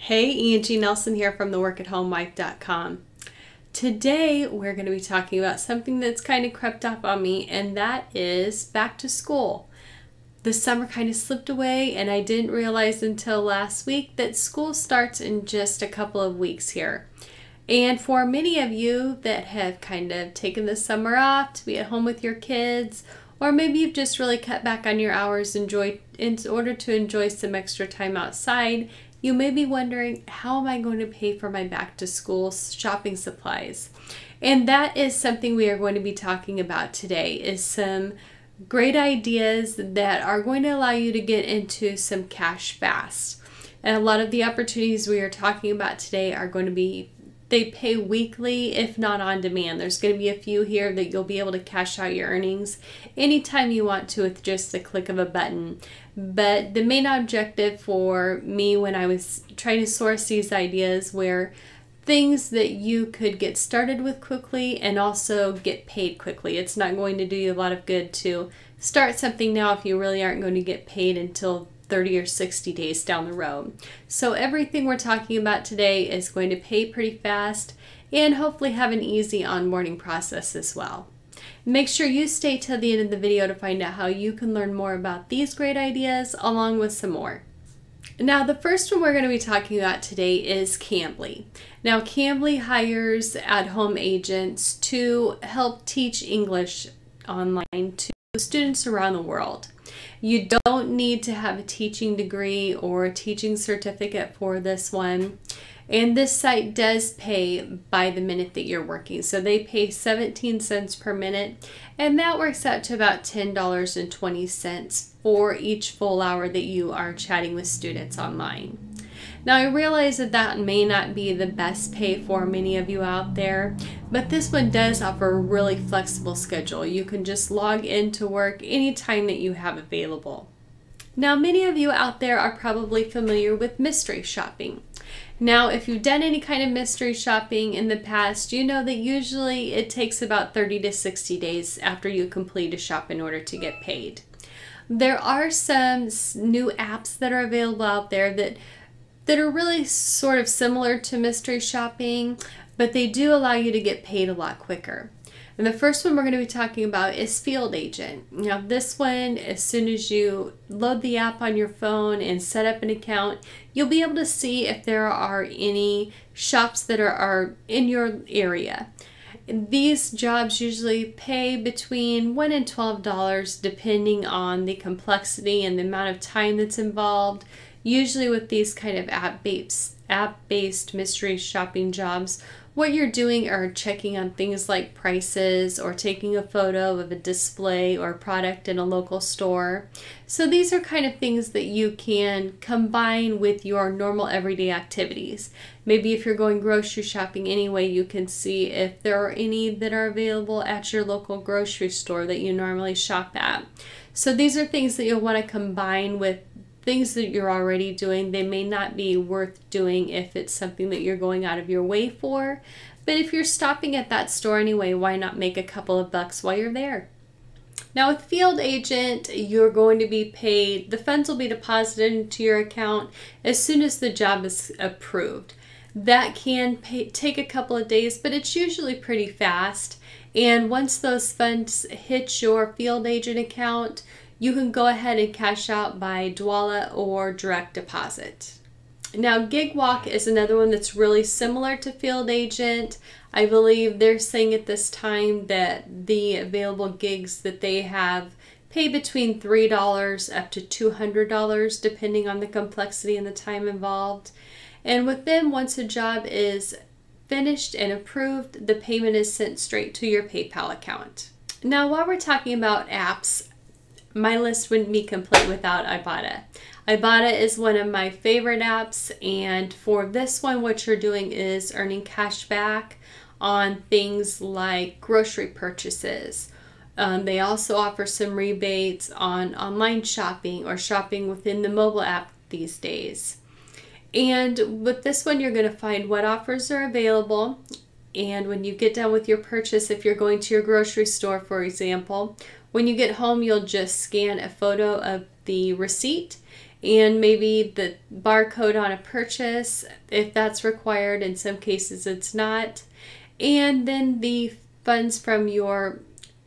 Hey, Angie Nelson here from theworkathomewife.com. Today we're going to be talking about something that's kind of crept up on me, and that is back to school. The summer kind of slipped away, and I didn't realize until last week that school starts in just a couple of weeks here. And for many of you that have kind of taken the summer off to be at home with your kids, or maybe you've just really cut back on your hours in order to enjoy some extra time outside, you may be wondering, how am I going to pay for my back to school shopping supplies? And that is something we are going to be talking about today, is some great ideas that are going to allow you to get into some cash fast. And a lot of the opportunities we are talking about today are going to be, they pay weekly, if not on demand. There's going to be a few here that you'll be able to cash out your earnings anytime you want to with just the click of a button. But the main objective for me when I was trying to source these ideas were things that you could get started with quickly and also get paid quickly. It's not going to do you a lot of good to start something now if you really aren't going to get paid until 30 or 60 days down the road. So everything we're talking about today is going to pay pretty fast and hopefully have an easy onboarding process as well. Make sure you stay till the end of the video to find out how you can learn more about these great ideas along with some more. Now, the first one we're going to be talking about today is CAMBLY. Now, CAMBLY hires at-home agents to help teach English online to students around the world. You don't need to have a teaching degree or a teaching certificate for this one. And this site does pay by the minute that you're working. So they pay 17 cents per minute, and that works out to about $10.20 for each full hour that you are chatting with students online. Now, I realize that that may not be the best pay for many of you out there, but this one does offer a really flexible schedule. You can just log into work anytime that you have available. Now, many of you out there are probably familiar with mystery shopping. Now, if you've done any kind of mystery shopping in the past, you know that usually it takes about 30 to 60 days after you complete a shop in order to get paid. There are some new apps that are available out there that are really sort of similar to mystery shopping, but they do allow you to get paid a lot quicker. And the first one we're going to be talking about is Field Agent. Now, this one, as soon as you load the app on your phone and set up an account, you'll be able to see if there are any shops that are in your area. These jobs usually pay between $1 and $12 depending on the complexity and the amount of time that's involved. Usually with these kind of app-based mystery shopping jobs, what you're doing are checking on things like prices or taking a photo of a display or product in a local store. So these are kind of things that you can combine with your normal everyday activities. Maybe if you're going grocery shopping anyway, you can see if there are any that are available at your local grocery store that you normally shop at. So these are things that you'll want to combine with things that you're already doing. They may not be worth doing if it's something that you're going out of your way for, but if you're stopping at that store anyway, why not make a couple of bucks while you're there? Now, with Field Agent, you're going to be paid, the funds will be deposited into your account as soon as the job is approved. That can take a couple of days, but it's usually pretty fast. And once those funds hit your Field Agent account, you can go ahead and cash out by Dwolla or direct deposit. Now, GIGWALK is another one that's really similar to Field Agent. I believe they're saying at this time that the available gigs that they have pay between $3 up to $200 depending on the complexity and the time involved. And with them, once a job is finished and approved, the payment is sent straight to your PayPal account. Now, while we're talking about apps, my list wouldn't be complete without Ibotta. Ibotta is one of my favorite apps, and for this one, what you're doing is earning cash back on things like grocery purchases. They also offer some rebates on online shopping or shopping within the mobile app these days. And with this one, you're going to find what offers are available. And when you get done with your purchase, if you're going to your grocery store, for example, when you get home, you'll just scan a photo of the receipt and maybe the barcode on a purchase if that's required. In some cases it's not. And then the funds from your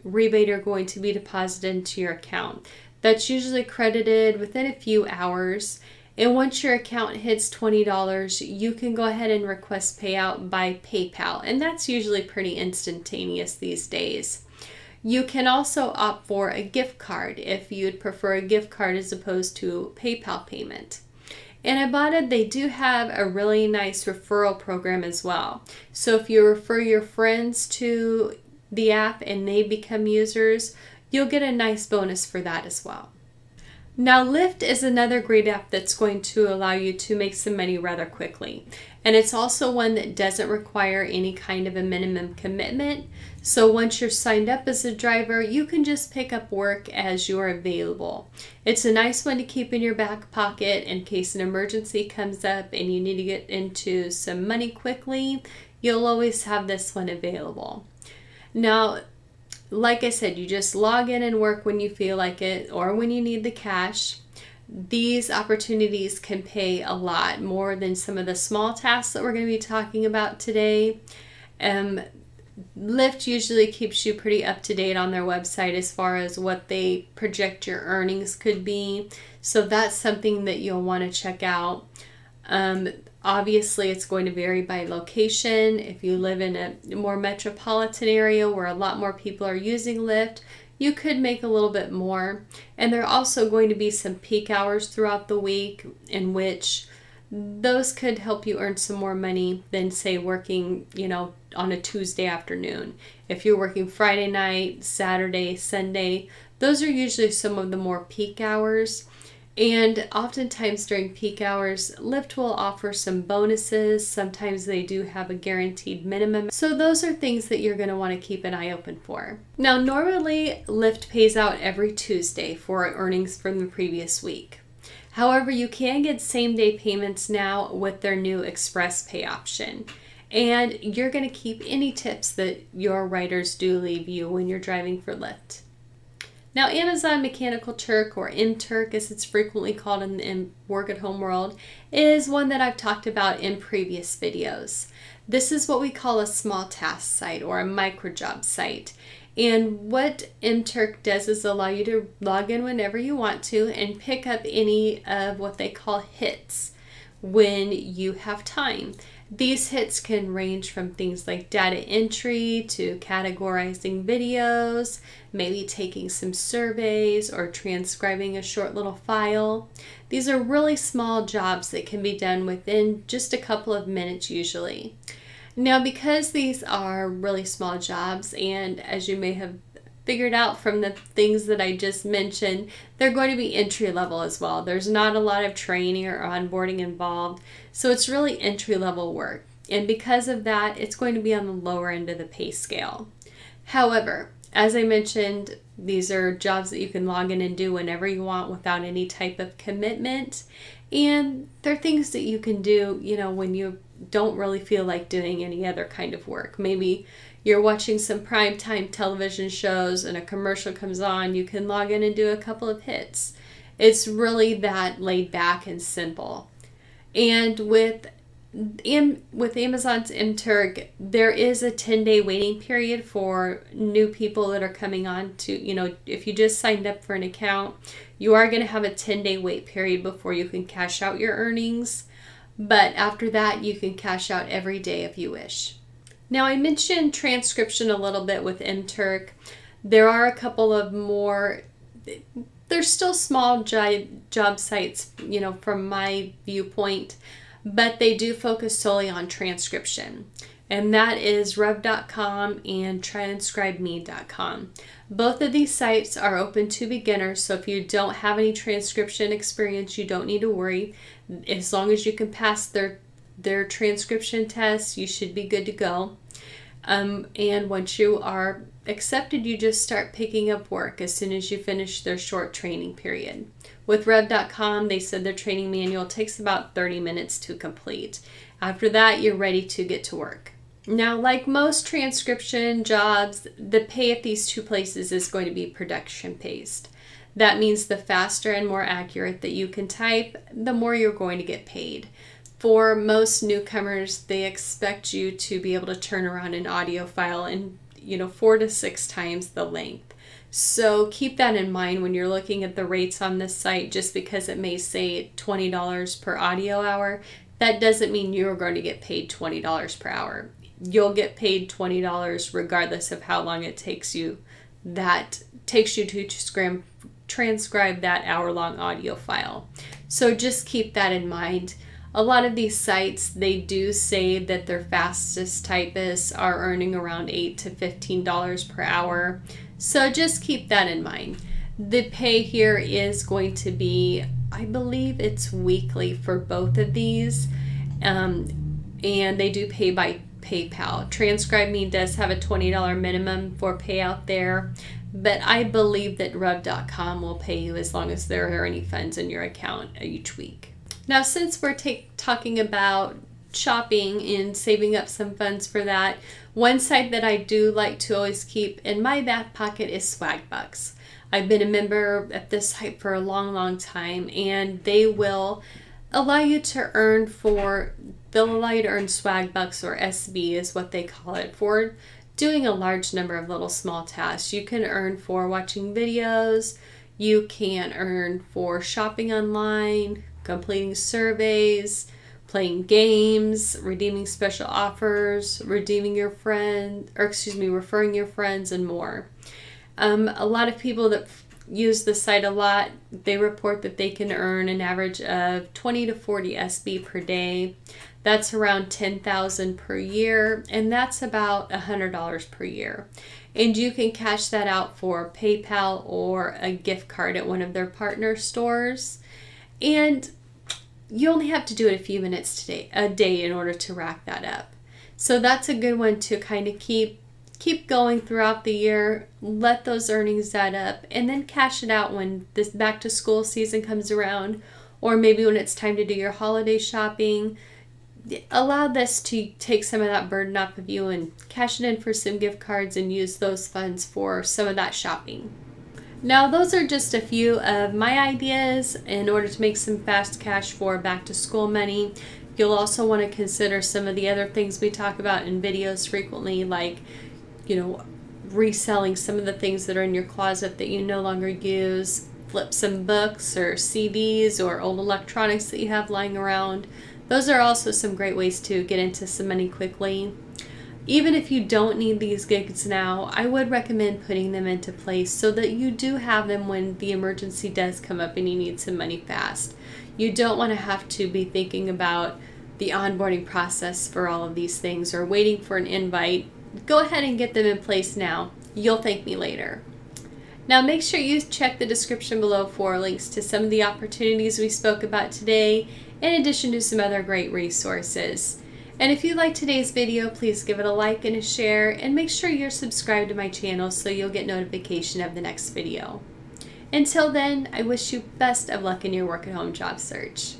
rebate are going to be deposited into your account. That's usually credited within a few hours. And once your account hits $20, you can go ahead and request payout by PayPal. And that's usually pretty instantaneous these days. You can also opt for a gift card if you'd prefer a gift card as opposed to PayPal payment. And Ibotta, they do have a really nice referral program as well. So if you refer your friends to the app and they become users, you'll get a nice bonus for that as well. Now, Lyft is another great app that's going to allow you to make some money rather quickly. And it's also one that doesn't require any kind of a minimum commitment. So once you're signed up as a driver, you can just pick up work as you're available. It's a nice one to keep in your back pocket in case an emergency comes up and you need to get into some money quickly. You'll always have this one available. Now, like I said, you just log in and work when you feel like it or when you need the cash. These opportunities can pay a lot more than some of the small tasks that we're going to be talking about today. Lyft usually keeps you pretty up to date on their website as far as what they project your earnings could be. So that's something that you'll want to check out. Obviously, it's going to vary by location. If you live in a more metropolitan area where a lot more people are using Lyft, you could make a little bit more. And there are also going to be some peak hours throughout the week in which those could help you earn some more money than, say, working, on a Tuesday afternoon. If you're working Friday night, Saturday, Sunday, those are usually some of the more peak hours. And oftentimes during peak hours, Lyft will offer some bonuses. Sometimes they do have a guaranteed minimum. So those are things that you're going to want to keep an eye open for. Now, normally Lyft pays out every Tuesday for earnings from the previous week. However, you can get same-day payments now with their new Express Pay option. And you're going to keep any tips that your riders do leave you when you're driving for Lyft. Now, Amazon Mechanical Turk, or mTurk as it's frequently called in the work at home world, is one that I've talked about in previous videos. This is what we call a small task site or a micro job site. And what mTurk does is allow you to log in whenever you want to and pick up any of what they call hits when you have time. These hits can range from things like data entry to categorizing videos, maybe taking some surveys or transcribing a short little file. These are really small jobs that can be done within just a couple of minutes usually. Now, because these are really small jobs, and as you may have figured out from the things that I just mentioned, they're going to be entry level as well. There's not a lot of training or onboarding involved, so it's really entry level work. And because of that, it's going to be on the lower end of the pay scale. However, as I mentioned, these are jobs that you can log in and do whenever you want without any type of commitment. And they're things that you can do, when you don't really feel like doing any other kind of work. Maybe you're watching some primetime television shows and a commercial comes on, you can log in and do a couple of hits. It's really that laid back and simple. And with Amazon's mTurk, there is a 10-day waiting period for new people that are coming on to, if you just signed up for an account, you are going to have a 10-day wait period before you can cash out your earnings. But after that, you can cash out every day if you wish. Now, I mentioned transcription a little bit with mTurk. There are a couple of more, they're still small job sites, from my viewpoint, but they do focus solely on transcription. And that is rev.com and transcribeme.com. Both of these sites are open to beginners, so if you don't have any transcription experience, you don't need to worry. As long as you can pass their transcription tests, you should be good to go. And once you are accepted, you just start picking up work as soon as you finish their short training period. With rev.com, they said their training manual takes about 30 minutes to complete. After that, you're ready to get to work. Now, like most transcription jobs, the pay at these two places is going to be production-based. That means the faster and more accurate that you can type, the more you're going to get paid. For most newcomers, they expect you to be able to turn around an audio file in 4 to 6 times the length. So keep that in mind when you're looking at the rates on this site. Just because it may say $20 per audio hour, that doesn't mean you're going to get paid $20 per hour. You'll get paid $20 regardless of how long it takes you to transcribe that hour-long audio file. So just keep that in mind. A lot of these sites, they do say that their fastest typists are earning around $8 to $15 per hour. So just keep that in mind. The pay here is going to be, I believe it's weekly for both of these. And they do pay by PayPal. Transcribe Me does have a $20 minimum for payout there, but I believe that Rev.com will pay you as long as there are any funds in your account each week. Now, since we're talking about shopping and saving up some funds for that, one site that I do like to always keep in my back pocket is SWAGBUCKS. I've been a member at this site for a long time, and they will allow you to earn SWAGBUCKS, or SB is what they call it, for doing a large number of little small tasks. You can earn for watching videos, you can earn for shopping online, completing surveys, playing games, redeeming special offers, referring your friends, and more. A lot of people that use the site a lot, they report that they can earn an average of 20 to 40 SB per day. That's around $10,000 per year, and that's about $100 per year. And you can cash that out for PayPal or a gift card at one of their partner stores. And you only have to do it a few minutes a day in order to rack that up. So that's a good one to kind of keep going throughout the year, let those earnings add up, and then cash it out when this back to school season comes around, or maybe when it's time to do your holiday shopping. Allow this to take some of that burden off of you and cash it in for some gift cards and use those funds for some of that shopping. Now, those are just a few of my ideas in order to make some fast cash for back to school money. You'll also want to consider some of the other things we talk about in videos frequently, like, reselling some of the things that are in your closet that you no longer use, flip some books or CDs or old electronics that you have lying around. Those are also some great ways to get into some money quickly. Even if you don't need these gigs now, I would recommend putting them into place so that you do have them when the emergency does come up and you need some money fast. You don't want to have to be thinking about the onboarding process for all of these things or waiting for an invite. Go ahead and get them in place now. You'll thank me later. Now, make sure you check the description below for links to some of the opportunities we spoke about today, in addition to some other great resources. And if you liked today's video, please give it a like and a share, and make sure you're subscribed to my channel so you'll get notification of the next video. Until then, I wish you best of luck in your work at home job search.